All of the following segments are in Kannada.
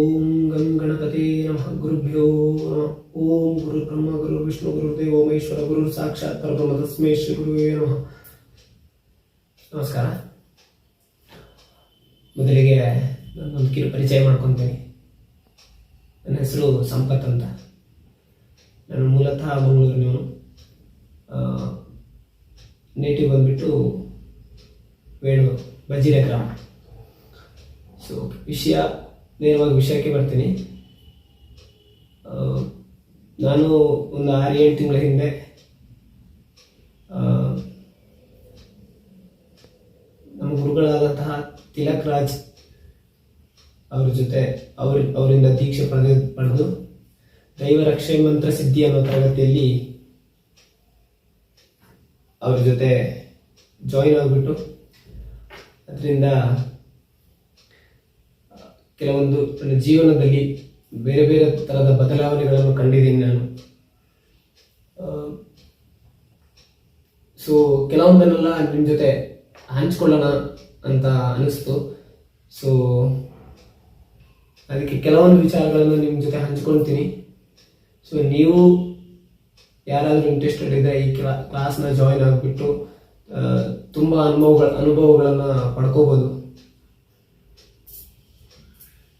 ಓಂ ಗಂ ಗಣಪತಿ ನಮಃ. ಗುರುಭ್ಯೋ ನಮಃ. ಓಂ ಗುರು ಬ್ರಹ್ಮ ಗುರು ವಿಷ್ಣು ಗುರು ದೇವೋ ಮಹೇಶ್ವರ ಗುರು ಸಾಕ್ಷಾತ್ ಪರಬ್ರಹ್ಮ ತಸ್ಮೈ ಶ್ರೀ ಗುರುವೇ ನಮಃ. ನಮಸ್ಕಾರ. ಮೊದಲಿಗೆ ನಾನೊಂದು ಕಿರು ಪರಿಚಯ ಮಾಡ್ಕೊತೀನಿ. ನನ್ನ ಹೆಸರು ಸಂಪತ್ ಅಂತ. ನಾನು ಮೂಲತಃ ಮಂಗಳೂರಿನವನು. ನೇಟಿವ್ ಬಂದ್ಬಿಟ್ಟು ವೇಣು ಬಜ್ಜಿರೆ ಗ್ರಾಮ. ಸೊ ನೇರವಾಗಿ ವಿಷಯಕ್ಕೆ ಬರ್ತೀನಿ. ನಾನು ಒಂದು 6-7 ತಿಂಗಳ ಹಿಂದೆ ನಮ್ಮ ಗುರುಗಳಾದಂತಹ ತಿಲಕ್ ರಾಜ್ ಅವ್ರ ಜೊತೆ ಅವರಿಂದ ದೀಕ್ಷೆ ಪಡೆದು ದೈವ ರಕ್ಷೆ ಮಂತ್ರ ಸಿದ್ಧಿ ಅನ್ನೋ ತರಗತಿಯಲ್ಲಿ ಅವ್ರ ಜೊತೆ ಜಾಯಿನ್ ಆಗಿಬಿಟ್ಟು ಅದರಿಂದ ಕೆಲವೊಂದು ನನ್ನ ಜೀವನದಲ್ಲಿ ಬೇರೆ ಬೇರೆ ಥರದ ಬದಲಾವಣೆಗಳನ್ನು ಕಂಡಿದ್ದೀನಿ ನಾನು. ಸೊ ಕೆಲವೊಂದನ್ನೆಲ್ಲ ನಿಮ್ಮ ಜೊತೆ ಹಂಚ್ಕೊಳ್ಳೋಣ ಅಂತ ಅನಿಸ್ತು. ಸೊ ಅದಕ್ಕೆ ಕೆಲವೊಂದು ವಿಚಾರಗಳನ್ನು ನಿಮ್ಮ ಜೊತೆ ಹಂಚ್ಕೊಳ್ತೀನಿ. ಸೊ ನೀವು ಯಾರಾದರೂ ಇಂಟ್ರೆಸ್ಟೆಡ್ ಇದ್ದರೆ ಈ ಕ್ಲಾಸ್ನ ಜಾಯಿನ್ ಆಗಿಬಿಟ್ಟು ತುಂಬ ಅನುಭವಗಳನ್ನು ಪಡ್ಕೋಬೋದು.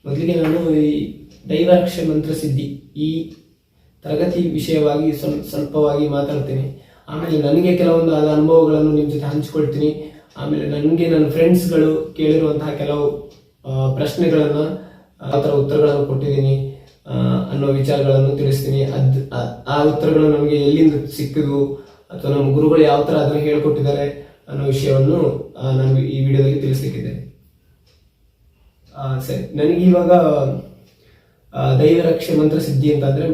ಮೊದಲಿಗೆ ನಾನು ಈ ದೈವ ರಕ್ಷೆ ಮಂತ್ರ ಸಿದ್ಧಿ ಈ ತರಗತಿ ವಿಷಯವಾಗಿ ಸ್ವಲ್ಪವಾಗಿ ಮಾತಾಡ್ತೀನಿ. ಆಮೇಲೆ ನನಗೆ ಕೆಲವೊಂದು ಆದ ಅನುಭವಗಳನ್ನು ನಿಮ್ಮ ಜೊತೆ ಹಂಚ್ಕೊಳ್ತೀನಿ. ಆಮೇಲೆ ನನಗೆ ನನ್ನ ಫ್ರೆಂಡ್ಸ್ಗಳು ಕೇಳಿರುವಂತಹ ಕೆಲವು ಪ್ರಶ್ನೆಗಳನ್ನು ಯಾವ ಥರ ಉತ್ತರಗಳನ್ನು ಕೊಟ್ಟಿದ್ದೀನಿ ಅನ್ನೋ ವಿಚಾರಗಳನ್ನು ತಿಳಿಸ್ತೀನಿ. ಆ ಉತ್ತರಗಳು ನಮಗೆ ಎಲ್ಲಿಂದ ಸಿಕ್ಕಿದ್ವು ಅಥವಾ ನಮ್ಮ ಗುರುಗಳು ಯಾವ ಥರ ಅದನ್ನು ಹೇಳ್ಕೊಟ್ಟಿದ್ದಾರೆ ಅನ್ನೋ ವಿಷಯವನ್ನು ನಾನು ಈ ವಿಡಿಯೋದಲ್ಲಿ ತಿಳಿಸ್ಲಿಕ್ಕಿದ್ದೇನೆ. ಸರಿ, ನನಗೆ ಇವಾಗ ದೈವ ರಕ್ಷೆ ಮಂತ್ರ ಸಿದ್ಧಿ ಅಂತಂದ್ರೆ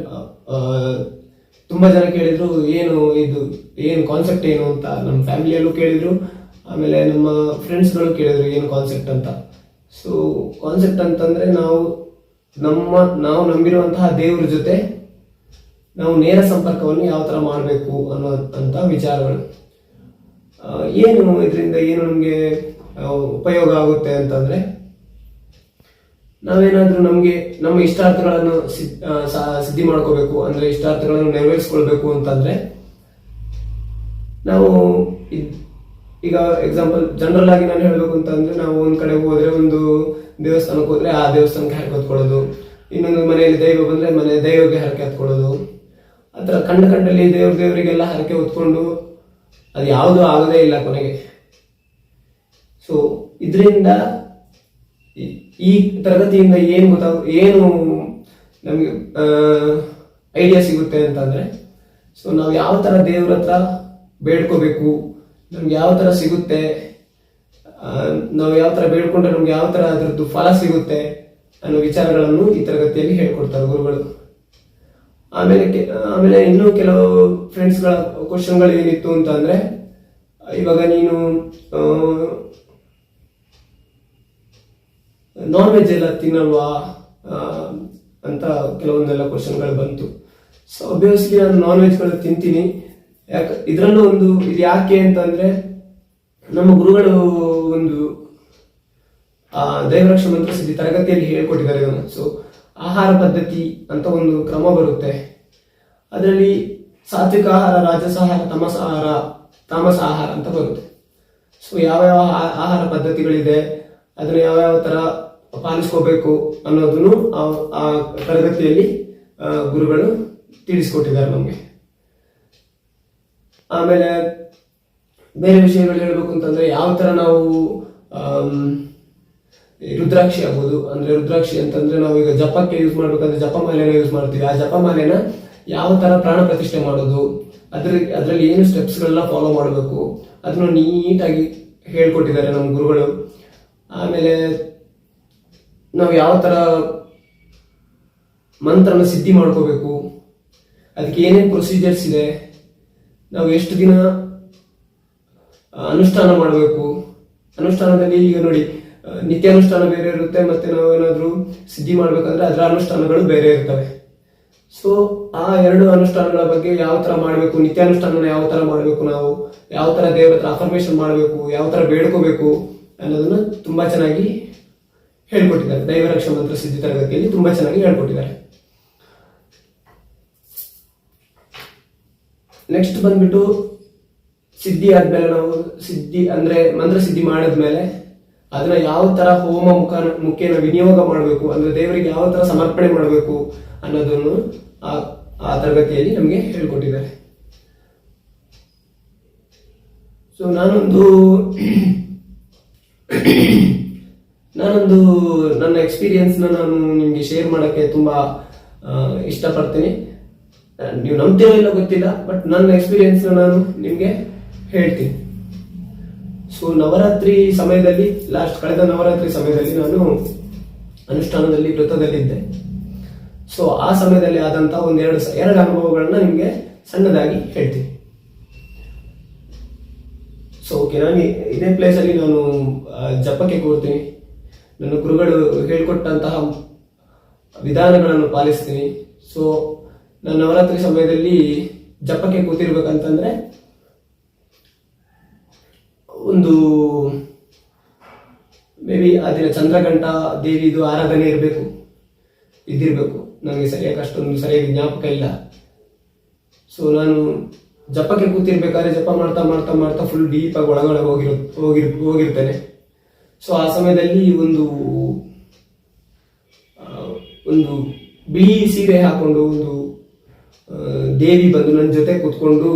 ತುಂಬಾ ಜನ ಕೇಳಿದ್ರು, ಏನು ಕಾನ್ಸೆಪ್ಟ್ ಏನು ಅಂತ. ನಮ್ಮ ಫ್ಯಾಮಿಲಿಯಲ್ಲೂ ಕೇಳಿದ್ರು, ಆಮೇಲೆ ನಮ್ಮ ಫ್ರೆಂಡ್ಸ್ಗಳು ಕೇಳಿದ್ರು ಏನು ಕಾನ್ಸೆಪ್ಟ್ ಅಂತ. ಸೊ ಕಾನ್ಸೆಪ್ಟ್ ಅಂತಂದ್ರೆ ನಾವು ನಂಬಿರುವಂತಹ ದೇವ್ರ ಜೊತೆ ನಾವು ನೇರ ಸಂಪರ್ಕವನ್ನು ಯಾವ ತರ ಮಾಡಬೇಕು ಅನ್ನೋಂಥ ವಿಚಾರಗಳು. ಇದರಿಂದ ಏನು ನಮಗೆ ಉಪಯೋಗ ಆಗುತ್ತೆ ಅಂತಂದ್ರೆ, ನಾವೇನಾದ್ರೂ ನಮ್ಮ ಇಷ್ಟಾರ್ಥಗಳನ್ನು ಸಿದ್ಧಿ ಮಾಡ್ಕೋಬೇಕು ಅಂದ್ರೆ, ಇಷ್ಟಾರ್ಥಗಳನ್ನು ನೆರವೇರಿಸ್ಕೊಳ್ಬೇಕು ಅಂತಂದ್ರೆ, ನಾವು ಈಗ ಎಕ್ಸಾಂಪಲ್ ಜನರಲ್ ಆಗಿ ನಾನು ಹೇಳ್ಬೇಕು ಅಂತಂದ್ರೆ, ನಾವು ಒಂದ್ ಕಡೆ ಹೋದ್ರೆ, ಒಂದು ದೇವಸ್ಥಾನಕ್ಕೆ ಹೋದ್ರೆ ಆ ದೇವಸ್ಥಾನಕ್ಕೆ ಹರಕೆ ಹೊತ್ಕೊಳ್ಳೋದು, ಇನ್ನೊಂದು ಮನೆಯಲ್ಲಿ ದೈವ ಬಂದ್ರೆ ದೈವಕ್ಕೆ ಹರಕೆ ಹೊತ್ಕೊಳ್ಳೋದು, ಆತರ ಕಂಡಲ್ಲಿ ದೇವರಿಗೆಲ್ಲ ಹರಕೆ ಹೊತ್ಕೊಂಡು ಅದು ಯಾವುದೂ ಆಗದೇ ಇಲ್ಲ ಕೊನೆಗೆ. ಸೊ ಇದರಿಂದ ಈ ತರಗತಿಯಿಂದ ಏನು ನಮಗೆ ಐಡಿಯಾ ಸಿಗುತ್ತೆ ಅಂತಂದ್ರೆ, ಸೊ ನಾವು ಯಾವ ತರ ದೇವ್ರ ಹತ್ರ ಬೇಡ್ಕೋಬೇಕು, ನಮ್ಗೆ ಯಾವ ತರ ಸಿಗುತ್ತೆ, ನಾವು ಯಾವ ತರ ಬೇಡ್ಕೊಂಡ್ರೆ ನಮ್ಗೆ ಯಾವ ತರ ಅದರದ್ದು ಫಲ ಸಿಗುತ್ತೆ ಅನ್ನೋ ವಿಚಾರಗಳನ್ನು ಈ ತರಗತಿಯಲ್ಲಿ ಹೇಳ್ಕೊಡ್ತಾರೆ ಗುರುಗಳು. ಆಮೇಲೆ ಇನ್ನೂ ಕೆಲವು ಫ್ರೆಂಡ್ಸ್ಗಳ ಕ್ವಶನ್ಗಳು ಏನಿತ್ತು ಅಂತ ಅಂದ್ರೆ, ಇವಾಗ ನೀನು ನಾನ್ ವೆಜ್ ಎಲ್ಲ ತಿನ್ನಲ್ವಾ ಅಂತ ಕೆಲವೊಂದೆಲ್ಲ ಕ್ವಶನ್ಗಳು ಬಂತು. ಸೊ ಅಬ್ವಿಯಸ್ಲಿ ನಾನು ನಾನ್ ವೆಜ್ಗಳು ತಿಂತೀನಿ. ಇದರಲ್ಲೂ ಇದು ಯಾಕೆ ಅಂತಂದ್ರೆ, ನಮ್ಮ ಗುರುಗಳು ಒಂದು ದೈವರಕ್ಷೆ ಮಂತ್ರ ಸಿದ್ಧಿ ತರಗತಿಯಲ್ಲಿ ಹೇಳ್ಕೊಟ್ಟಿದ್ದಾರೆ ಇದನ್ನು. ಸೊ ಆಹಾರ ಪದ್ಧತಿ ಅಂತ ಒಂದು ಕ್ರಮ ಬರುತ್ತೆ. ಅದರಲ್ಲಿ ಸಾತ್ವಿಕ ಆಹಾರ, ರಾಜಸ ಆಹಾರ, ತಾಮಸ ಆಹಾರ ಅಂತ ಬರುತ್ತೆ. ಸೊ ಯಾವ್ಯಾವ ಆಹಾರ ಪದ್ಧತಿಗಳಿದೆ, ಅದನ್ನ ಯಾವ್ಯಾವ ತರ ಪಾಲಿಸ್ಕೋಬೇಕು ಅನ್ನೋದನ್ನು ಆ ತರಗತಿಯಲ್ಲಿ ಗುರುಗಳು ತಿಳಿಸ್ಕೊಟ್ಟಿದ್ದಾರೆ ನಮಗೆ. ಆಮೇಲೆ ಬೇರೆ ವಿಷಯಗಳು ಹೇಳ್ಬೇಕು ಅಂತಂದ್ರೆ, ಯಾವ ತರ ನಾವು ರುದ್ರಾಕ್ಷಿ ಆಗ್ಬೋದು. ಅಂದ್ರೆ ರುದ್ರಾಕ್ಷಿ ಅಂತಂದ್ರೆ, ನಾವು ಈಗ ಜಪಕ್ಕೆ ಯೂಸ್ ಮಾಡ್ಬೇಕಂದ್ರೆ ಜಪಮಾಲೆನ ಯೂಸ್ ಮಾಡ್ತೀವಿ. ಆ ಜಪಮಾಲೆನ ಯಾವ ತರ ಪ್ರಾಣ ಪ್ರತಿಷ್ಠೆ ಮಾಡೋದು, ಅದರಲ್ಲಿ ಏನು ಸ್ಟೆಪ್ಸ್ಗಳನ್ನ ಫಾಲೋ ಮಾಡಬೇಕು ಅದನ್ನು ನೀಟಾಗಿ ಹೇಳ್ಕೊಟ್ಟಿದ್ದಾರೆ ನಮ್ಮ ಗುರುಗಳು. ಆಮೇಲೆ ನಾವು ಯಾವ ತರ ಮಂತ್ರನ ಸಿದ್ಧಿ ಮಾಡ್ಕೋಬೇಕು, ಅದಕ್ಕೆ ಏನೇನು ಪ್ರೊಸೀಜರ್ಸ್ ಇದೆ, ನಾವು ಎಷ್ಟು ದಿನ ಅನುಷ್ಠಾನ ಮಾಡಬೇಕು. ಅನುಷ್ಠಾನದಲ್ಲಿ ಈಗ ನೋಡಿ, ನಿತ್ಯಾನುಷ್ಠಾನ ಬೇರೆ ಇರುತ್ತೆ, ಮತ್ತೆ ನಾವೇನಾದ್ರೂ ಸಿದ್ಧಿ ಮಾಡ್ಬೇಕಂದ್ರೆ ಅದರ ಅನುಷ್ಠಾನಗಳು ಬೇರೆ ಇರ್ತವೆ. ಸೊ ಆ 2 ಅನುಷ್ಠಾನಗಳ ಬಗ್ಗೆ ಯಾವ ತರ ಮಾಡಬೇಕು, ನಿತ್ಯಾನುಷ್ಠಾನ ಯಾವ ತರ ಮಾಡಬೇಕು, ನಾವು ಯಾವ ತರ ದೇವರ ಹತ್ರ ಅಫರ್ಮೇಶನ್ ಮಾಡಬೇಕು, ಯಾವ ತರ ಬೇಡ್ಕೋಬೇಕು ಅನ್ನೋದನ್ನ ತುಂಬಾ ಚೆನ್ನಾಗಿ ಹೇಳ್ಕೊಟ್ಟಿದ್ದಾರೆ. ದೈವರಕ್ಷ ಮಂತ್ರ ಸಿದ್ಧಿ ತರಗತಿಯಲ್ಲಿ ತುಂಬಾ ಚೆನ್ನಾಗಿ ಹೇಳ್ಕೊಟ್ಟಿದ್ದಾರೆ. ನೆಕ್ಸ್ಟ್ ಬಂದ್ಬಿಟ್ಟು ಸಿದ್ಧಿ ಆದ್ಮೇಲೆ ನಾವು ಸಿದ್ಧಿ ಅಂದ್ರೆ ಮಂತ್ರ ಸಿದ್ಧಿ ಮಾಡಿದ್ಮೇಲೆ ಅದನ್ನ ಯಾವ ತರ ಹೋಮ ಮುಖೇನ ವಿನಿಯೋಗ ಮಾಡಬೇಕು, ಅಂದ್ರೆ ದೇವರಿಗೆ ಯಾವ ತರ ಸಮರ್ಪಣೆ ಮಾಡಬೇಕು ಅನ್ನೋದನ್ನು ಆ ತರಗತಿಯಲ್ಲಿ ನಮಗೆ ಹೇಳ್ಕೊಟ್ಟಿದ್ದಾರೆ. ಸೊ ನಾನೊಂದು ನನ್ನ ಎಕ್ಸ್ಪೀರಿಯನ್ಸ್ ನಾನು ನಿಮ್ಗೆ ಶೇರ್ ಮಾಡಕ್ಕೆ ತುಂಬಾ ಇಷ್ಟಪಡ್ತೀನಿ. ನೀವು ನಂಬ್ತೀರೋ ಇಲ್ಲ ಗೊತ್ತಿಲ್ಲ, ಬಟ್ ನನ್ನ ಎಕ್ಸ್ಪೀರಿಯನ್ಸ್ ನಾನು ನಿಮ್ಗೆ ಹೇಳ್ತೀನಿ. ಸೊ ನವರಾತ್ರಿ ಸಮಯದಲ್ಲಿ ಕಳೆದ ನವರಾತ್ರಿ ಸಮಯದಲ್ಲಿ ನಾನು ಅನುಷ್ಠಾನದಲ್ಲಿ ವ್ರತದಲ್ಲಿದ್ದೆ. ಸೊ ಆ ಸಮಯದಲ್ಲಿ ಆದಂತಹ ಎರಡು ಅನುಭವಗಳನ್ನ ನಿಮ್ಗೆ ಸಣ್ಣದಾಗಿ ಹೇಳ್ತೀನಿ. ಸೊ ಓಕೆ, ನಾನು ಇದೇ ಪ್ಲೇಸ್ ಅಲ್ಲಿ ನಾನು ಜಪಕ್ಕೆ ಕೂರ್ತೀನಿ. ನನ್ನ ಗುರುಗಳು ಹೇಳ್ಕೊಟ್ಟಂತಹ ವಿಧಾನಗಳನ್ನು ಪಾಲಿಸ್ತೀನಿ. ಸೊ ನಾನು ನವರಾತ್ರಿ ಸಮಯದಲ್ಲಿ ಜಪಕ್ಕೆ ಕೂತಿರ್ಬೇಕಂತಂದ್ರೆ ಒಂದು ಮೇ ಬಿ ಆ ದಿನ ಚಂದ್ರಘಂಟ ದೇವಿದು ಆರಾಧನೆ ಇದ್ದಿರ್ಬೇಕು. ನನಗೆ ಸರಿಯಾಗಿ ಜ್ಞಾಪಕ ಇಲ್ಲ. ಸೊ ನಾನು ಜಪಕ್ಕೆ ಕೂತಿರ್ಬೇಕಾದ್ರೆ ಜಪ ಮಾಡ್ತಾ ಮಾಡ್ತಾ ಮಾಡ್ತಾ ಫುಲ್ ಡೀಪ್ ಆಗಿ ಒಳಗಡೆ ಹೋಗಿರ್ತೇನೆ. ಸೊ ಆ ಸಮಯದಲ್ಲಿ ಒಂದು ಬಿಳಿ ಸೀರೆ ಹಾಕೊಂಡು ಒಂದು ದೇವಿ ಬಂದು ನನ್ನ ಜೊತೆ ಕುತ್ಕೊಂಡು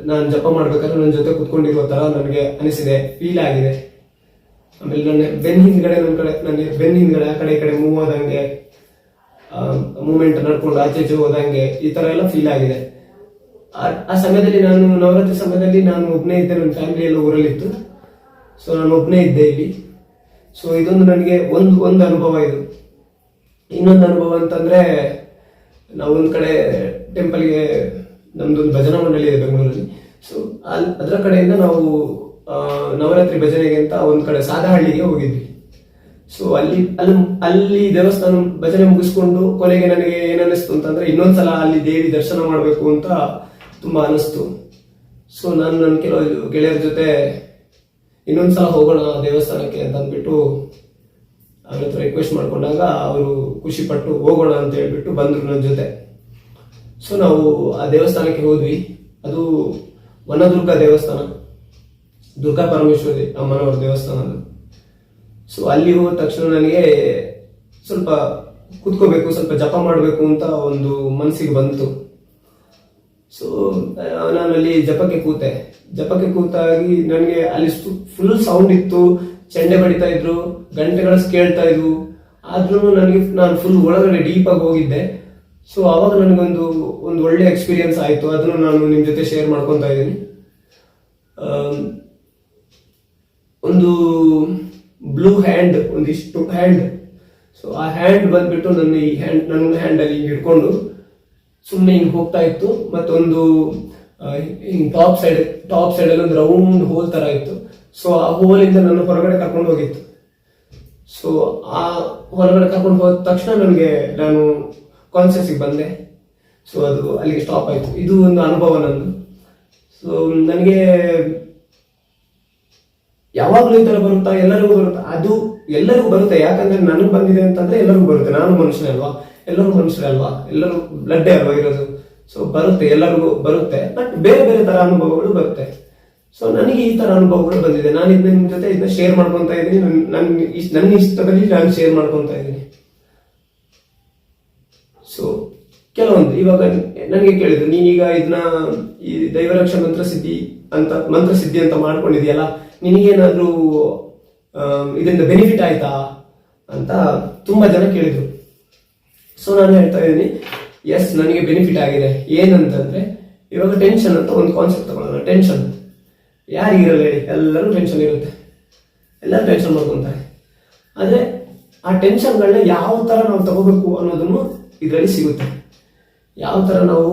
ನಾನು ಜಪ ಮಾಡ್ಬೇಕಾದ್ರೆ ನನ್ನ ಜೊತೆ ಕುತ್ಕೊಂಡಿರೋ ತರ ನನಗೆ ಅನಿಸಿದೆ, ಫೀಲ್ ಆಗಿದೆ. ಆಮೇಲೆ ನನ್ನ ಬೆನ್ ಹಿಂದ್ಗಡೆ ಆ ಕಡೆ ಈ ಕಡೆ ಮೂವ್ ಆದಂಗೆ, ಮೂವ್ಮೆಂಟ್ ನಡ್ಕೊಂಡು ಆಚೆ ಹೋದಂಗೆ ಈ ತರ ಎಲ್ಲ ಫೀಲ್ ಆಗಿದೆ. ಆ ಸಮಯದಲ್ಲಿ ನಾನು ನವರಾತ್ರಿ ಸಮಯದಲ್ಲಿ ನಾನು ಒಬ್ಬನೇ ಇದ್ದೆ, ನನ್ನ ಫ್ಯಾಮಿಲಿ ಎಲ್ಲ ಊರಲ್ಲಿತ್ತು. ಸೊ ನಾನು ಒಬ್ಬನೇ ಇದ್ದೆ ಇಲ್ಲಿ. ಸೊ ಇದೊಂದು ನನಗೆ ಒಂದು ಅನುಭವ. ಇದು ಇನ್ನೊಂದು ಅನುಭವ ಅಂತಂದ್ರೆ, ನಾವು ಒಂದ್ ಕಡೆ ಟೆಂಪಲ್ಗೆ, ನಮ್ದೊಂದು ಭಜನಾ ಮಂಡಳಿ ಇದೆ ಬೆಂಗಳೂರಲ್ಲಿ. ಸೊ ಅದರ ಕಡೆಯಿಂದ ನಾವು ನವರಾತ್ರಿ ಭಜನೆಗೆ ಅಂತ ಒಂದ್ ಕಡೆ ಸಾದಹಳ್ಳಿಗೆ ಹೋಗಿದ್ವಿ. ಸೊ ಅಲ್ಲಿ ದೇವಸ್ಥಾನ ಭಜನೆ ಮುಗಿಸ್ಕೊಂಡು ಕೊನೆಗೆ ನನಗೆ ಏನನ್ನಿಸ್ತು ಅಂತಂದ್ರೆ, ಇನ್ನೊಂದ್ಸಲ ಅಲ್ಲಿ ದೇವಿ ದರ್ಶನ ಮಾಡ್ಬೇಕು ಅಂತ ತುಂಬಾ ಅನಿಸ್ತು. ಸೊ ನಾನು ನನ್ನ ಕೆಲವು ಗೆಳೆಯರ ಜೊತೆ ಇನ್ನೊಂದ್ಸಲ ಹೋಗೋಣ ದೇವಸ್ಥಾನಕ್ಕೆ ಅಂತ ಅಂದ್ಬಿಟ್ಟು ಅವ್ರ ಹತ್ರ ರಿಕ್ವೆಸ್ಟ್ ಮಾಡ್ಕೊಂಡಾಗ ಅವರು ಖುಷಿ ಪಟ್ಟು ಹೋಗೋಣ ಅಂತ ಹೇಳ್ಬಿಟ್ಟು ಬಂದ್ರು ನನ್ನ ಜೊತೆ. ಸೊ ನಾವು ಆ ದೇವಸ್ಥಾನಕ್ಕೆ ಹೋದ್ವಿ. ಅದು ವನದುರ್ಗ ದೇವಸ್ಥಾನ, ದುರ್ಗಾ ಪರಮೇಶ್ವರಿ ಅಮ್ಮನವರ ದೇವಸ್ಥಾನ ಅದು. ಸೊ ಅಲ್ಲಿ ಹೋದ ತಕ್ಷಣ ನನಗೆ ಸ್ವಲ್ಪ ಕುತ್ಕೋಬೇಕು, ಸ್ವಲ್ಪ ಜಪ ಮಾಡಬೇಕು ಅಂತ ಒಂದು ಮನಸ್ಸಿಗೆ ಬಂತು. ಸೊ ನಾನು ಅಲ್ಲಿ ಜಪಕ್ಕೆ ಕೂತಾಗಿ ನನಗೆ ಅಲ್ಲಿ ಫುಲ್ ಸೌಂಡ್ ಇತ್ತು, ಚೆಂಡೆ ಬಡಿತಾ ಇದ್ರು, ಗಂಟೆಗಳು ಕೇಳ್ತಾ ಇದ್ವು. ಆದ್ರೂ ನಾನು ಫುಲ್ ಒಳಗಡೆ ಡೀಪ್ ಆಗಿ ಹೋಗಿದ್ದೆ. ಸೊ ಅವಾಗ ನನಗೊಂದು ಒಳ್ಳೆ ಎಕ್ಸ್ಪೀರಿಯನ್ಸ್ ಆಯ್ತು. ಅದನ್ನು ನಾನು ನಿಮ್ ಜೊತೆ ಶೇರ್ ಮಾಡ್ಕೊತಾ ಇದ್ದೀನಿ. ಒಂದು ಬ್ಲೂ ಹ್ಯಾಂಡ್, ಒಂದಿಷ್ಟು ಹ್ಯಾಂಡ್. ಸೊ ಆ ಹ್ಯಾಂಡ್ ಬಂದ್ಬಿಟ್ಟು ನನ್ನ ಹ್ಯಾಂಡ್ ಅಲ್ಲಿ ಹಿಡ್ಕೊಂಡು ಸುಮ್ಮನೆ ಹಿಂಗ್ ಹೋಗ್ತಾ ಇತ್ತು. ಮತ್ತೊಂದು ಟಾಪ್ ಸೈಡ್ ಅಲ್ಲಿ ಒಂದು ರೌಂಡ್ ಹೋಲ್ ತರ ಇತ್ತು. ಸೊ ಆ ಹೋಲಿಂದ ನನ್ನ ಹೊರಗಡೆ ಕರ್ಕೊಂಡು ಹೋಗಿತ್ತು. ಸೊ ಆ ಹೊರಗಡೆ ಕರ್ಕೊಂಡು ಹೋದ ತಕ್ಷಣ ನಾನು ಕಾನ್ಸಿಯಸ್ಗೆ ಬಂದೆ. ಸೊ ಅದು ಅಲ್ಲಿಗೆ ಸ್ಟಾಪ್ ಆಯ್ತು. ಇದು ಒಂದು ಅನುಭವ ನಂದು. ಸೊ ನನಗೆ ಯಾವಾಗ್ಲೂ ಈ ತರ ಬರುತ್ತಾ? ಎಲ್ಲರಿಗೂ ಬರುತ್ತಾ? ಅದು ಎಲ್ಲರಿಗೂ ಬರುತ್ತೆ. ಯಾಕಂದ್ರೆ ನನಗೆ ಬಂದಿದೆ ಅಂತಂದ್ರೆ ಎಲ್ಲರಿಗೂ ಬರುತ್ತೆ. ನಾನು ಮನುಷ್ಯನೇ ಅಲ್ವಾ, ಎಲ್ಲರೂ ಬ್ಲಡ್ ಅಲ್ವಾ ಇರೋದು. ಸೊ ಬರುತ್ತೆ, ಎಲ್ಲರಿಗೂ ಬರುತ್ತೆ. ಬಟ್ ಬೇರೆ ಬೇರೆ ತರ ಅನುಭವಗಳು ಬರುತ್ತೆ. ಸೊ ನನಗೆ ಈ ತರ ಅನುಭವಗಳು ಬಂದಿದೆ. ನಾನು ನಿಮ್ ಜೊತೆ ಇದನ್ನ ಶೇರ್ ಮಾಡ್ಕೊಂತ ಇದ್ದೀನಿ. ನನ್ನ ಇಷ್ಟದಲ್ಲಿ ನಾನು ಶೇರ್ ಮಾಡ್ಕೊಂತ ಇದ್ದೀನಿ. ಸೊ ಕೆಲವೊಂದು ಇವಾಗ ನನಗೆ ಕೇಳಿದ್ರು, ನೀನೀಗ ಇದನ್ನ ಈ ದೈವರಕ್ಷ ಮಂತ್ರ ಸಿದ್ಧಿ ಅಂತ ಮಾಡ್ಕೊಂಡಿದ್ಯಲ್ಲ, ನಿನಗೇನಾದ್ರೂ ಇದರಿಂದ ಬೆನಿಫಿಟ್ ಆಯ್ತಾ ಅಂತ ತುಂಬಾ ಜನ ಕೇಳಿದ್ರು. ಸೊ ನಾನು ಹೇಳ್ತಾ ಇದ್ದೀನಿ, ಎಸ್, ನನಗೆ ಬೆನಿಫಿಟ್ ಆಗಿದೆ. ಏನಂತಂದ್ರೆ, ಇವಾಗ ಟೆನ್ಷನ್ ಅಂತ ಒಂದು ಕಾನ್ಸೆಪ್ಟ್ ತಗೊಳ್ಳೋಣ. ಟೆನ್ಷನ್ ಯಾರಿಗಿರಲ್ಲ ಹೇಳಿ? ಎಲ್ಲರೂ ಟೆನ್ಷನ್ ಇರುತ್ತೆ, ಎಲ್ಲರೂ ಟೆನ್ಷನ್ ಮಾಡ್ಕೊಂತಾರೆ. ಆದ್ರೆ ಆ ಟೆನ್ಷನ್ಗಳನ್ನ ಯಾವ ತರ ನಾವು ತಗೋಬೇಕು ಅನ್ನೋದನ್ನು ಇದರಲ್ಲಿ ಸಿಗುತ್ತೆ. ಯಾವ ತರ ನಾವು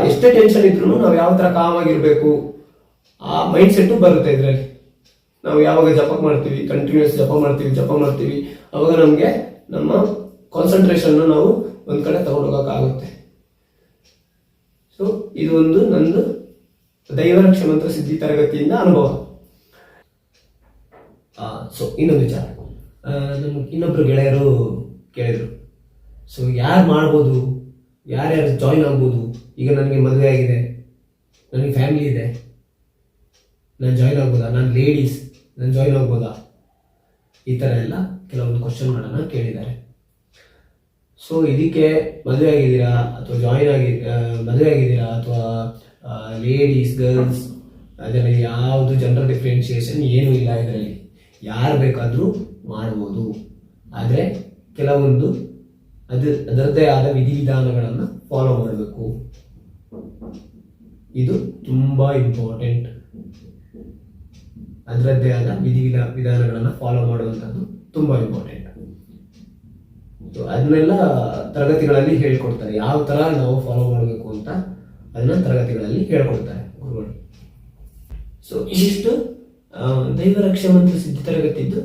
ಎಷ್ಟೇ ಟೆನ್ಷನ್ ಇದ್ರು ನಾವು ಯಾವ ತರ ಕಾಮ್ ಆಗಿರ್ಬೇಕು, ಆ ಮೈಂಡ್ ಸೆಟ್ ಬರುತ್ತೆ ಇದರಲ್ಲಿ. ನಾವು ಯಾವಾಗ ಜಪ ಮಾಡ್ತೀವಿ, ಕಂಟಿನ್ಯೂಸ್ ಜಪ ಮಾಡ್ತೀವಿ, ಅವಾಗ ನಮ್ಗೆ ನಮ್ಮ ಕಾನ್ಸಂಟ್ರೇಷನ್ ನಾವು ಒಂದ್ ಕಡೆ ತಗೊಂಡೋಗಕ್ಕಾಗುತ್ತೆ. ಸೊ ಇದು ಒಂದು ನಂದು ದೈವರಕ್ಷ ಮಂತ್ರ ಸಿದ್ಧಿ ತರಗತಿಯಿಂದ ಅನುಭವ. ಸೊ ಇನ್ನೊಂದು ವಿಚಾರ, ನಮ್ಗೆ ಇನ್ನೊಬ್ರು ಗೆಳೆಯರು ಕೇಳಿದ್ರು, ಸೊ ಯಾರು ಮಾಡ್ಬೋದು, ಯಾರ್ಯಾರು ಜಾಯಿನ್ ಆಗ್ಬೋದು, ಈಗ ನನಗೆ ಮದುವೆ ಆಗಿದೆ, ನನಗೆ ಫ್ಯಾಮಿಲಿ ಇದೆ, ನಾನು ಜಾಯಿನ್ ಆಗ್ಬೋದಾ, ನಾನು ಲೇಡೀಸ್, ನಾನು ಜಾಯಿನ್ ಆಗ್ಬೋದಾ, ಈ ಥರ ಎಲ್ಲ ಕೆಲವೊಂದು ಕ್ವಶನ್ಗಳನ್ನು ಕೇಳಿದ್ದಾರೆ. ಸೊ ಇದಕ್ಕೆ ಮದುವೆ ಆಗಿದ್ದೀರಾ ಅಥವಾ ಮದುವೆ ಆಗಿದ್ದೀರಾ ಅಥವಾ ಲೇಡೀಸ್ ಗರ್ಲ್ಸ್ ಅದರಲ್ಲಿ ಯಾವುದು ಜೆಂಡರ್ ಡಿಫ್ರೆನ್ಷಿಯೇಷನ್ ಏನೂ ಇಲ್ಲ. ಇದರಲ್ಲಿ ಯಾರು ಬೇಕಾದರೂ ಮಾಡ್ಬೋದು. ಆದರೆ ಕೆಲವೊಂದು ಅದರದ್ದೇ ಆದ ವಿಧಿವಿಧಾನಗಳನ್ನು ಫಾಲೋ ಮಾಡಬೇಕು. ಇದು ತುಂಬ ಇಂಪಾರ್ಟೆಂಟ್. ಅದರದ್ದೇ ಆದ ವಿಧಾನಗಳನ್ನು ಫಾಲೋ ಮಾಡುವಂಥದ್ದು ತುಂಬ ಇಂಪಾರ್ಟೆಂಟ್. ಅದನ್ನೆಲ್ಲ ತರಗತಿಗಳಲ್ಲಿ ಹೇಳ್ಕೊಡ್ತಾರೆ, ಯಾವ ಥರ ನಾವು ಫಾಲೋ ಮಾಡಬೇಕು ಅಂತ ಅದನ್ನ ತರಗತಿಗಳಲ್ಲಿ ಹೇಳ್ಕೊಡ್ತಾರೆ ಗುರುಗಳು. ಸೊ ಇದಿಷ್ಟು ದೈವ ರಕ್ಷೆ ಮಂತ್ರ ಸಿದ್ಧಿ ತರಗತಿದ್ದು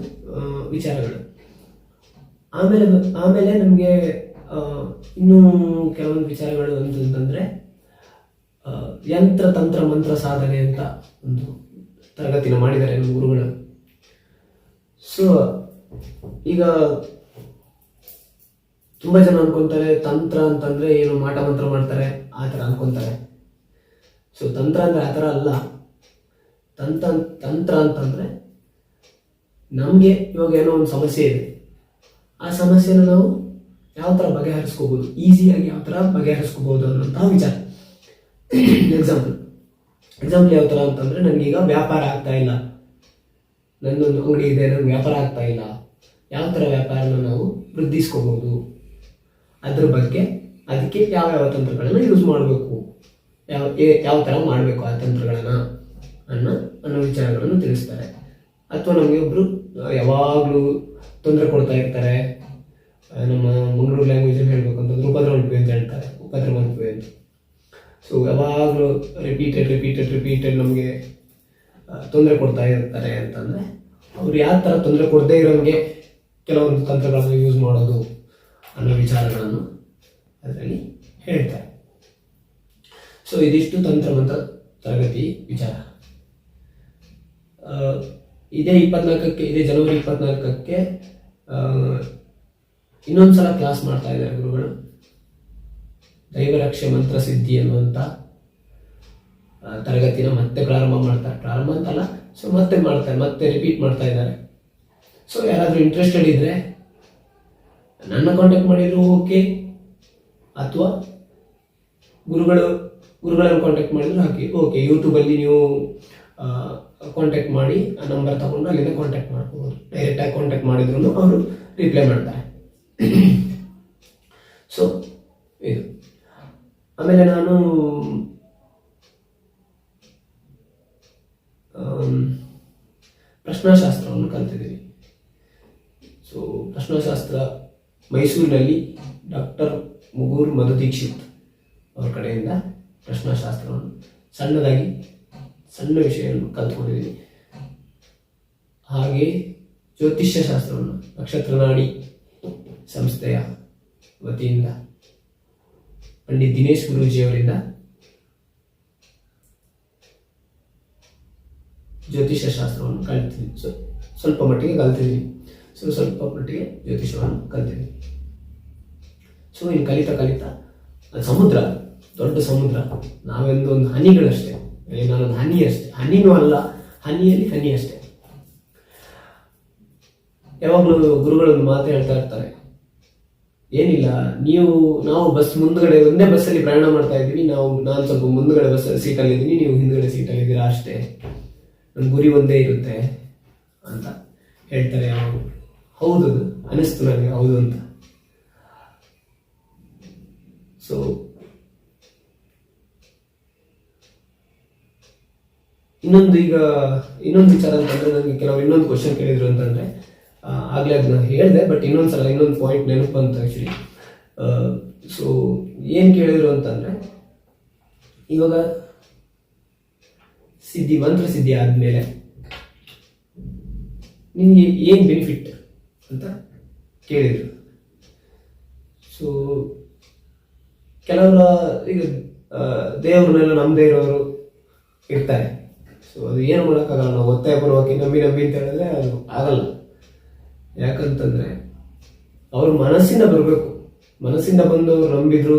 ವಿಚಾರಗಳು. ಆಮೇಲೆ ನಮಗೆ ಇನ್ನೂ ಕೆಲವೊಂದು ವಿಚಾರಗಳು ಅಂತಂದ್ರೆ ಯಂತ್ರ ತಂತ್ರ ಮಂತ್ರ ಸಾಧನೆ ಅಂತ ಒಂದು ತರಗತಿನ ಮಾಡಿದ್ದಾರೆ ನಮ್ಮ ಗುರುಗಳು. ಸೊ ಈಗ ತುಂಬಾ ಜನ ಅನ್ಕೊಂತಾರೆ ತಂತ್ರ ಅಂತಂದ್ರೆ ಏನು ಮಾಟ ಮಂತ್ರ ಮಾಡ್ತಾರೆ ಆ ಥರ ಅನ್ಕೊಂತಾರೆ. ಸೊ ತಂತ್ರ ಅಂದ್ರೆ ಆ ಥರ ಅಲ್ಲ. ತಂತ್ರ ಅಂತಂದ್ರೆ ನಮಗೆ ಇವಾಗ ಏನೋ ಒಂದು ಸಮಸ್ಯೆ ಇದೆ, ಆ ಸಮಸ್ಯೆನ ನಾವು ಯಾವ ಥರ ಬಗೆಹರಿಸ್ಕೋಬಹುದು, ಈಸಿಯಾಗಿ ಯಾವ ಥರ ಬಗೆಹರಿಸ್ಕೋಬಹುದು ಅನ್ನೋಂತಹ ವಿಚಾರ. ಎಕ್ಸಾಂಪಲ್ ಯಾವ ಥರ ಅಂತಂದ್ರೆ ನನಗೀಗ ವ್ಯಾಪಾರ ಆಗ್ತಾ ಇಲ್ಲ, ನನ್ನೊಂದು ಅಂಗಡಿ ಇದೆ, ನನಗೆ ವ್ಯಾಪಾರ ಆಗ್ತಾ ಇಲ್ಲ, ಯಾವ ಥರ ವ್ಯಾಪಾರನ ನಾವು ವೃದ್ಧಿಸ್ಕೋಬಹುದು, ಅದ್ರ ಬಗ್ಗೆ ಅದಕ್ಕೆ ಯಾವ ತಂತ್ರಗಳನ್ನ ಯೂಸ್ ಮಾಡಬೇಕು, ಯಾವ ಥರ ಮಾಡಬೇಕು ಆ ತಂತ್ರಗಳನ್ನ ಅನ್ನೋ ವಿಚಾರಗಳನ್ನು ತಿಳಿಸ್ತಾರೆ. ಅಥವಾ ನಮಗೆ ಒಬ್ರು ಯಾವಾಗಲೂ ತೊಂದರೆ ಕೊಡ್ತಾ ಇರ್ತಾರೆ. ನಮ್ಮ ಮಂಗಳೂರು ಲ್ಯಾಂಗ್ವೇಜಲ್ಲಿ ಹೇಳ್ಬೇಕು ಅಂತಂದ್ರೆ ಉಪದ್ರವಂಪಿ ಅಂತ ಹೇಳ್ತಾರೆ, ಉಪದ್ರವಂಪಿ ಅಂತ. ಸೊ ಯಾವಾಗಲೂ ರಿಪೀಟೆಡ್ ನಮಗೆ ತೊಂದರೆ ಕೊಡ್ತಾ ಇರ್ತಾರೆ ಅಂತಂದರೆ ಅವ್ರು ಯಾವ ಥರ ತೊಂದರೆ ಕೊಡದೇ ಇರೋಂಗೆ ಕೆಲವೊಂದು ತಂತ್ರಗಳನ್ನು ಯೂಸ್ ಮಾಡೋದು ಅನ್ನೋ ವಿಚಾರಗಳನ್ನು ಅದರಲ್ಲಿ ಹೇಳ್ತಾರೆ. ಸೊ ಇದಿಷ್ಟು ತಂತ್ರ ಮಂತ್ರ ತರಗತಿ ವಿಚಾರ. ಇದೇ ಜನವರಿ 24ಕ್ಕೆ ಇನ್ನೊಂದ್ಸಲ ಕ್ಲಾಸ್ ಮಾಡ್ತಾ ಇದ್ದಾರೆ ಗುರುಗಳು. ದೈವರಕ್ಷೆ ಮಂತ್ರ ಸಿದ್ಧಿ ಅನ್ನುವಂಥ ತರಗತಿನ ಮತ್ತೆ ಪ್ರಾರಂಭ ಅಂತಲ್ಲ, ಸೊ ಮತ್ತೆ ರಿಪೀಟ್ ಮಾಡ್ತಾ ಇದ್ದಾರೆ. ಸೊ ಯಾರಾದರೂ ಇಂಟ್ರೆಸ್ಟೆಡ್ ಇದ್ರೆ ನನ್ನ ಕಾಂಟ್ಯಾಕ್ಟ್ ಮಾಡಿದ್ರು ಓಕೆ, ಅಥವಾ ಗುರುಗಳನ್ನು ಕಾಂಟ್ಯಾಕ್ಟ್ ಮಾಡಿದ್ರು ಹಾಕಿ ಓಕೆ. ಯೂಟ್ಯೂಬಲ್ಲಿ ನೀವು ಕಾಂಟ್ಯಾಕ್ಟ್ ಮಾಡಿ ಆ ನಂಬರ್ ತಗೊಂಡು ಅಲ್ಲಿಂದ ಕಾಂಟ್ಯಾಕ್ಟ್ ಮಾಡ್ಬೋದು. ಡೈರೆಕ್ಟಾಗಿ ಕಾಂಟ್ಯಾಕ್ಟ್ ಮಾಡಿದ್ರು ಅವರು ರಿಪ್ಲೈ ಮಾಡ್ತಾರೆ. ಸೊ ಇದು ಆಮೇಲೆ ನಾನು ಪ್ರಶ್ನಾಶಾಸ್ತ್ರವನ್ನು ಕಲ್ತಿದ್ದೀನಿ. ಸೊ ಪ್ರಶ್ನಾಶಾಸ್ತ್ರ ಮೈಸೂರಿನಲ್ಲಿ ಡಾಕ್ಟರ್ ಮುಗೂರ್ ಮಧು ದೀಕ್ಷಿತ್ ಅವ್ರ ಕಡೆಯಿಂದ ಪ್ರಶ್ನಾಶಾಸ್ತ್ರವನ್ನು ಸಣ್ಣ ವಿಷಯವನ್ನು ಕಲ್ತ್ಕೊಂಡಿದ್ದೀನಿ. ಹಾಗೆ ಜ್ಯೋತಿಷ್ಯ ಶಾಸ್ತ್ರವನ್ನು ನಕ್ಷತ್ರನಾಡಿ ಸಂಸ್ಥೆಯ ವತಿಯಿಂದ ಪಂಡಿತ್ ದಿನೇಶ್ ಗುರೂಜಿಯವರಿಂದ ಜ್ಯೋತಿಷ್ಯ ಶಾಸ್ತ್ರವನ್ನು ಕಲ್ತಿದ್ದೀನಿ. ಸ್ವಲ್ಪ ಮಟ್ಟಿಗೆ ಕಲ್ತಿದ್ದೀನಿ. ಜ್ಯೋತಿಷ್ಯವನ್ನು ಕಲ್ತಿದ್ದೀನಿ. ಸೊ ಇನ್ನು ಕಲಿತಾ ಸಮುದ್ರ, ದೊಡ್ಡ ಸಮುದ್ರ, ನಾವೆಂದೊಂದು ಹನಿಗಳಷ್ಟೇ. ನಾನೊಂದು ಹನಿ ಅಷ್ಟೇ, ಹನಿನೂ ಅಲ್ಲ, ಹನಿಯಲ್ಲಿ ಹನಿ ಅಷ್ಟೇ. ಯಾವಾಗಲೂ ಗುರುಗಳೊಂದು ಮಾತು ಹೇಳ್ತಾ ಇರ್ತಾರೆ, ಏನಿಲ್ಲ ನಾವು ಬಸ್ ಮುಂದ್ಗಡೆ ಒಂದೇ ಬಸ್ಸಲ್ಲಿ ಪ್ರಯಾಣ ಮಾಡ್ತಾ ಇದ್ದೀವಿ, ನಾನು ಸ್ವಲ್ಪ ಮುಂದ್ಗಡೆ ಬಸ್ ಸೀಟಲ್ಲಿ ಇದ್ದೀನಿ, ನೀವು ಹಿಂದ್ಗಡೆ ಸೀಟಲ್ಲಿ ಇದ್ದೀರಾ ಅಷ್ಟೇ, ನನ್ನ ಗುರಿ ಒಂದೇ ಇರುತ್ತೆ ಅಂತ ಹೇಳ್ತಾರೆ. ಹೌದು ಅನಿಸ್ತು ನನಗೆ, ಹೌದು ಅಂತ. ಸೊ ಇನ್ನೊಂದು ವಿಚಾರ ಅಂತಂದ್ರೆ ನನಗೆ ಕೆಲವರು ಇನ್ನೊಂದು ಕ್ವಶನ್ ಕೇಳಿದ್ರು ಅಂತಂದ್ರೆ, ಆಗ್ಲೇ ಅದನ್ನ ಹೇಳಿದೆ, ಬಟ್ ಇನ್ನೊಂದು ಪಾಯಿಂಟ್ ನೆನಪು ಅಂತ ಆಕ್ಚುಲಿ. ಸೊ ಏನ್ ಕೇಳಿದ್ರು ಅಂತಂದ್ರೆ, ಇವಾಗ ಮಂತ್ರ ಸಿದ್ಧಿ ಆದ್ಮೇಲೆ ನಿಮ್ಗೆ ಏನ್ ಬೆನಿಫಿಟ್ ಅಂತ ಕೇಳಿದ್ರು. ಸೊ ಕೆಲವರ ಈಗ ದೇವ್ರನ್ನೆಲ್ಲ ನಂಬದೇ ಇರೋರು ಇರ್ತಾರೆ. ಸೊ ಅದು ಏನು ಮಾಡೋಕ್ಕಾಗಲ್ಲ, ನಾವು ಒತ್ತಾಯ ಪೂರ್ವಕ ನಂಬಿ ಅಂತ ಹೇಳಿದ್ರೆ ಅದು ಆಗಲ್ಲ. ಯಾಕಂತಂದ್ರೆ ಅವ್ರ ಮನಸ್ಸಿಂದ ಬರಬೇಕು. ಮನಸ್ಸಿಂದ ಬಂದು ಅವ್ರು ನಂಬಿದ್ರು,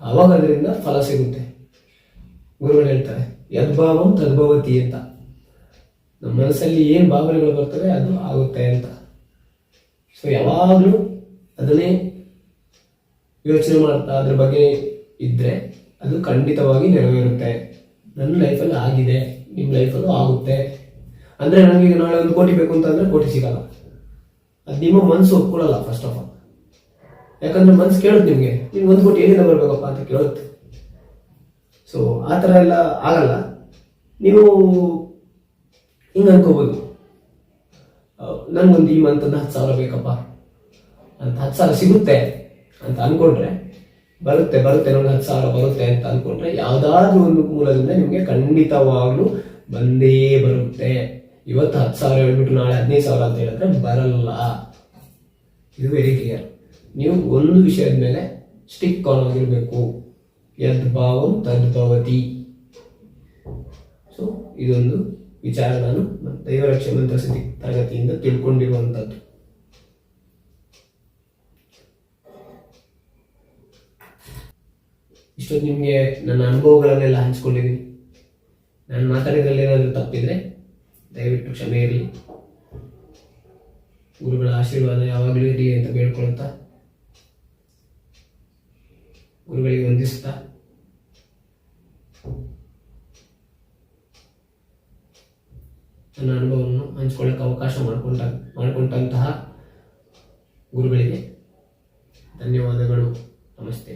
ಅವಾಗ ಅದರಿಂದ ಫಲ ಸಿಗುತ್ತೆ. ಗುರುಗಳು ಹೇಳ್ತಾರೆ ಯದ್ಭಾವಂ ತದ್ಭವತಿ ಅಂತ. ನಮ್ಮ ಮನಸ್ಸಲ್ಲಿ ಏನು ಭಾವನೆಗಳು ಬರ್ತವೆ ಅದು ಆಗುತ್ತೆ ಅಂತ. ಸೊ ಯಾವಾಗಲೂ ಅದನ್ನೇ ಯೋಚನೆ ಮಾಡ್ತಾ ಅದ್ರ ಬಗ್ಗೆ ಇದ್ರೆ ಅದು ಖಂಡಿತವಾಗಿ ನೆರವೇರುತ್ತೆ. ನನ್ನ ಲೈಫಲ್ಲಿ ಆಗಿದೆ, ನಿಮ್ಮ ಲೈಫಲ್ಲೂ ಆಗುತ್ತೆ. ಅಂದರೆ ನನಗೆ ನಾಳೆ 1 ಕೋಟಿ ಬೇಕು ಅಂತಂದರೆ ಕೋಟಿ ಸಿಗಲ್ಲ. ಅದು ನಿಮ್ಮ ಮನಸ್ಸು ಒಪ್ಕೊಳ್ಳಲ್ಲ ಫಸ್ಟ್ ಆಫ್ ಆಲ್. ಯಾಕಂದ್ರೆ ಮನಸ್ಸು ಕೇಳುತ್ತೆ ನಿಮಗೆ 1 ಕೋಟಿ ಎಲ್ಲಿಂದ ಬರಬೇಕಪ್ಪ ಅಂತ ಕೇಳುತ್ತೆ. ಸೊ ಆ ಥರ ಎಲ್ಲ ಆಗಲ್ಲ. ನೀವು ಹಿಂಗೆ ಅನ್ಕೋಬೋದು, ನನಗೊಂದು ಈ ಮಂತ್ 10,000 ಬೇಕಪ್ಪ ಅಂತ, 10,000 ಸಿಗುತ್ತೆ ಅಂತ ಅನ್ಕೊಂಡ್ರೆ ಬರುತ್ತೆ ನೋಡಿ 10,000 ಬರುತ್ತೆ ಅಂತ ಅನ್ಕೊಂಡ್ರೆ ಯಾವುದಾದ್ರೂ ಒಂದು ಮೂಲದಿಂದ ನಿಮಗೆ ಖಂಡಿತವಾಗ್ಲೂ ಬಂದೇ ಬರುತ್ತೆ. ಇವತ್ತು 10,000 ಹೇಳ್ಬಿಟ್ಟು ನಾಳೆ 15,000 ಅಂತ ಹೇಳಿದ್ರೆ ಬರಲ್ಲ. ಇದು ವೆರಿ ಕ್ಲಿಯರ್. ನೀವು ಒಂದು ವಿಷಯದ ಮೇಲೆ ಸ್ಟಿಕ್ ಆನ್ ಆಗಿರಬೇಕು. ಯದ್ಭಾವಂ ತದ್ಭವತಿ. ಸೊ ಇದೊಂದು ವಿಚಾರ ನಾನು ದೈವರಕ್ಷೆ ಮಂತ್ರಸಿದ್ಧಿ ತರಗತಿಯಿಂದ ತಿಳ್ಕೊಂಡಿರುವಂಥದ್ದು. ಇಷ್ಟೊತ್ತು ನಿಮಗೆ ನನ್ನ ಅನುಭವಗಳನ್ನೆಲ್ಲ ಹಂಚ್ಕೊಂಡಿದ್ದೀನಿ. ನಾನು ಮಾತಾಡಿದ್ರಲ್ಲಿ ಏನಾದರೂ ತಪ್ಪಿದ್ರೆ ದಯವಿಟ್ಟು ಕ್ಷಮೆ ಇರಲಿ. ಗುರುಗಳ ಆಶೀರ್ವಾದ ಯಾವಾಗಲೂ ಇರಲಿ ಅಂತ ಬೇಡ್ಕೊಳ್ತಾ, ಗುರುಗಳಿಗೆ ವಂದಿಸ್ತಾ, ನನ್ನ ಅನುಭವವನ್ನು ಹಂಚ್ಕೊಳ್ಳೋಕೆ ಅವಕಾಶ ಮಾಡಿಕೊಂಡಂತಹ ಗುರುಗಳಿಗೆ ಧನ್ಯವಾದಗಳು. ನಮಸ್ತೆ.